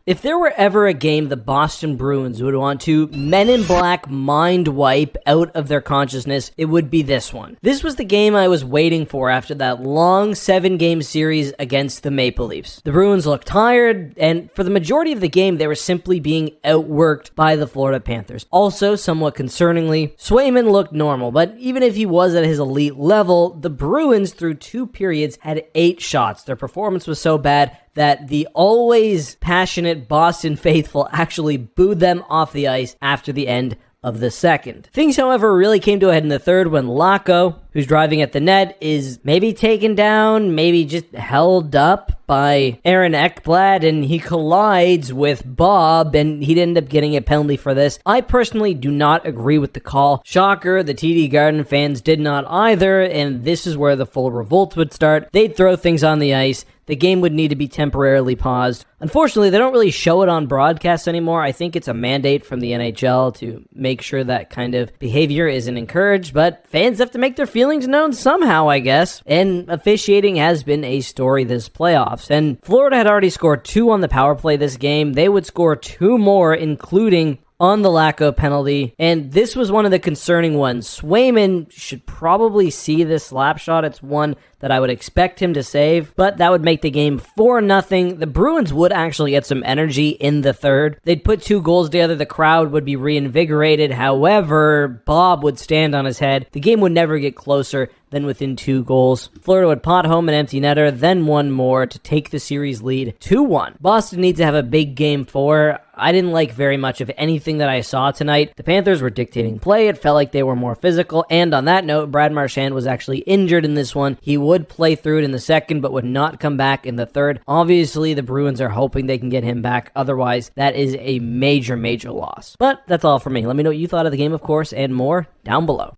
If there were ever a game the Boston Bruins would want to Men in Black mind wipe out of their consciousness, it would be this one. This was the game I was waiting for after that long 7-game series against the Maple Leafs. The Bruins looked tired, and for the majority of the game, they were simply being outworked by the Florida Panthers. Also, somewhat concerningly, Swayman looked normal, but even if he was at his elite level, the Bruins through 2 periods had 8 shots. Their performance was so bad that the always passionate Boston faithful actually booed them off the ice after the end of the second. Things, however, really came to a head in the third when Laco, who's driving at the net, is maybe taken down, maybe just held up by Aaron Ekblad, and he collides with Bob, and he'd end up getting a penalty for this. I personally do not agree with the call. Shocker, the TD Garden fans did not either, and this is where the full revolt would start. They'd throw things on the ice. The game would need to be temporarily paused. Unfortunately, they don't really show it on broadcast anymore. I think it's a mandate from the NHL to make sure that kind of behavior isn't encouraged, but fans have to make their feelings known somehow, I guess. And officiating has been a story this playoffs. And Florida had already scored 2 on the power play this game. They would score 2 more, including on the Laco penalty, and this was one of the concerning ones. Swayman should probably see this slap shot. It's one that I would expect him to save, but that would make the game 4-0. The Bruins would actually get some energy in the third. They'd put 2 goals together. The crowd would be reinvigorated. However, Bob would stand on his head. The game would never get closer than within 2 goals. Florida would pot home an empty netter, then one more to take the series lead 2-1. Boston needs to have a big game 4. I didn't like very much of anything that I saw tonight. The Panthers were dictating play. It felt like they were more physical. And on that note, Brad Marchand was actually injured in this one. He would play through it in the second, but would not come back in the third. Obviously, the Bruins are hoping they can get him back. Otherwise, that is a major, major loss. But that's all for me. Let me know what you thought of the game, of course, and more down below.